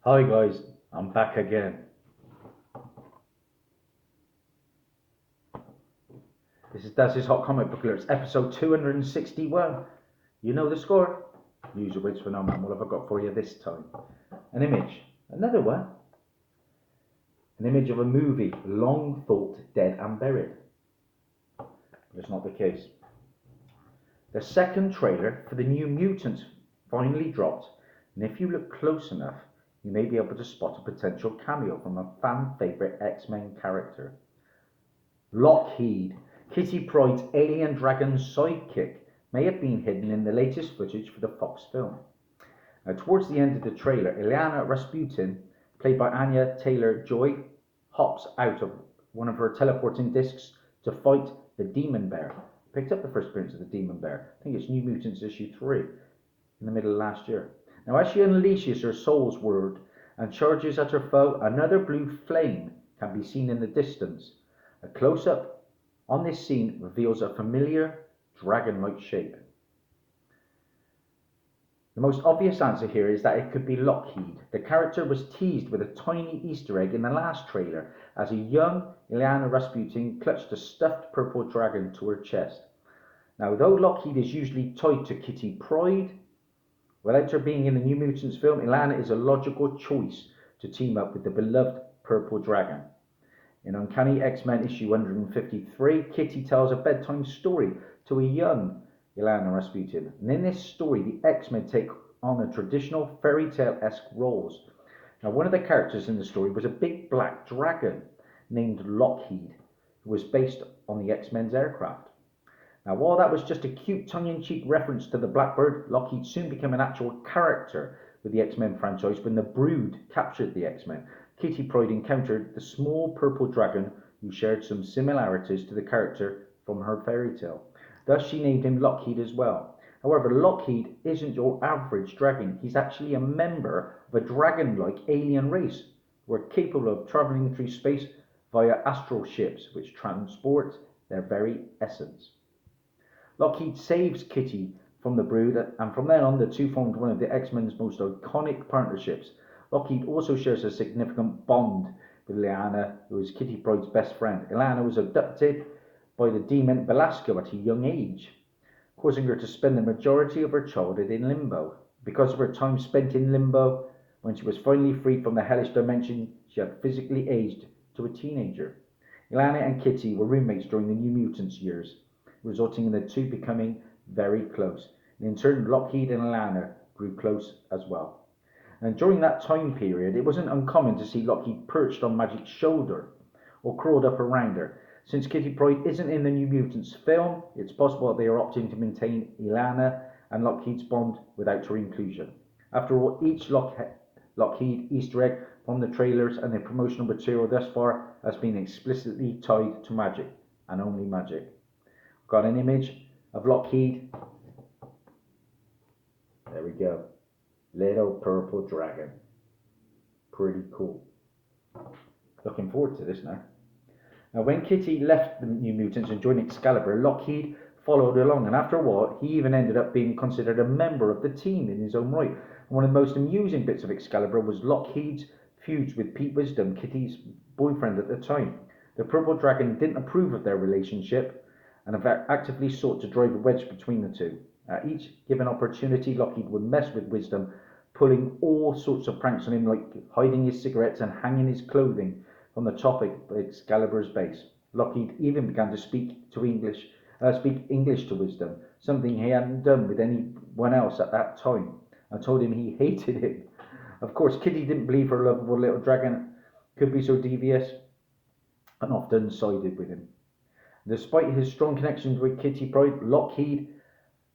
Hi guys, I'm back again. This is Dazzie's Hot Comic Book Alerts, episode 261. You know the score? Usual waits for no man. What have I got for you this time? An image. Another one. An image of a movie long thought dead and buried. But it's not the case. The second trailer for the New Mutants finally dropped, and if you look close enough, you may be able to spot a potential cameo from a fan favourite X-Men character. Lockheed, Kitty Pryde's alien dragon sidekick, may have been hidden in the latest footage for the Fox film. Now, towards the end of the trailer, Ileana Rasputin, played by Anya Taylor-Joy, hops out of one of her teleporting discs to fight the Demon Bear. Picked up the first appearance of the Demon Bear. I think it's New Mutants issue 3 in the middle of last year. Now, as she unleashes her soul's word and charges at her foe, another blue flame can be seen in the distance. A close-up on this scene reveals a familiar dragon-like shape. The most obvious answer here is that it could be Lockheed. The character was teased with a tiny Easter egg in the last trailer as a young Ileana Rasputin clutched a stuffed purple dragon to her chest. Now, though Lockheed is usually tied to Kitty Pryde, without her being in the New Mutants film, Ileana is a logical choice to team up with the beloved purple dragon. In Uncanny X-Men issue 153, Kitty tells a bedtime story to a young Ileana Rasputin. And in this story, the X-Men take on a traditional fairy tale-esque roles. Now, one of the characters in the story was a big black dragon named Lockheed, who was based on the X-Men's aircraft. Now, while that was just a cute tongue-in-cheek reference to the Blackbird, Lockheed soon became an actual character with the X-Men franchise when the Brood captured the X-Men. Kitty Pryde encountered the small purple dragon who shared some similarities to the character from her fairy tale. Thus, she named him Lockheed as well. However, Lockheed isn't your average dragon. He's actually a member of a dragon-like alien race who are capable of traveling through space via astral ships, which transport their very essence. Lockheed saves Kitty from the Brood, and from then on, the two formed one of the X-Men's most iconic partnerships. Lockheed also shares a significant bond with Ileana, who is Kitty Pryde's best friend. Ileana was abducted by the demon Belasco at a young age, causing her to spend the majority of her childhood in limbo. Because of her time spent in limbo, when she was finally freed from the hellish dimension, she had physically aged to a teenager. Ileana and Kitty were roommates during the New Mutants years, resulting in the two becoming very close. And in turn, Lockheed and Ileana grew close as well. And during that time period, it wasn't uncommon to see Lockheed perched on Magic's shoulder or crawled up around her. Since Kitty Pryde isn't in the New Mutants film, it's possible that they are opting to maintain Ileana and Lockheed's bond without her inclusion. After all, each Lockheed Easter egg from the trailers and the promotional material thus far has been explicitly tied to Magic, and only Magic. Got an image of Lockheed. There we go. Little purple dragon. Pretty cool. Looking forward to this now. Now, when Kitty left the New Mutants and joined Excalibur, Lockheed followed along, and after a while, he even ended up being considered a member of the team in his own right. And one of the most amusing bits of Excalibur was Lockheed's feuds with Pete Wisdom, Kitty's boyfriend at the time. The Purple Dragon didn't approve of their relationship and actively sought to drive a wedge between the two. At each given opportunity, Lockheed would mess with Wisdom, pulling all sorts of pranks on him, like hiding his cigarettes and hanging his clothing from the top of Excalibur's base. Lockheed even began to speak English to Wisdom, something he hadn't done with anyone else at that time, and told him he hated him. Of course, Kitty didn't believe her lovable little dragon could be so devious, and often sided with him. Despite his strong connections with Kitty Pryde, Lockheed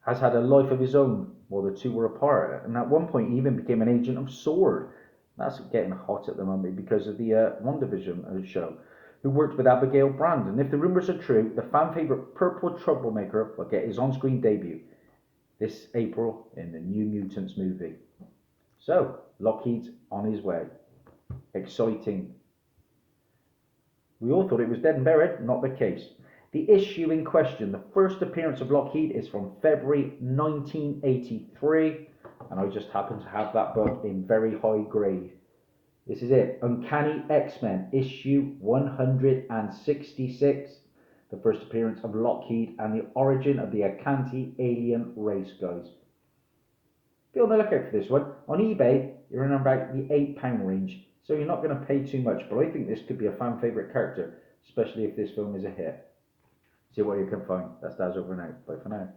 has had a life of his own while the two were apart, and at one point he even became an agent of S.W.O.R.D. That's getting hot at the moment because of the WandaVision show, who worked with Abigail Brand. And if the rumours are true, the fan favourite Purple Troublemaker will get his on-screen debut this April in the New Mutants movie. So, Lockheed's on his way. Exciting. We all thought it was dead and buried. Not the case. The issue in question, the first appearance of Lockheed, is from February 1983, and I just happen to have that book in very high grade This is it. Uncanny X-Men, issue 166. The first appearance of Lockheed and the origin of the Akanti alien race, guys. Be on the lookout for this one. On eBay, you're in about the £8 range, so you're not going to pay too much, but I think this could be a fan favourite character, especially if this film is a hit. See what you can find. That's Daz over and out. Bye for now.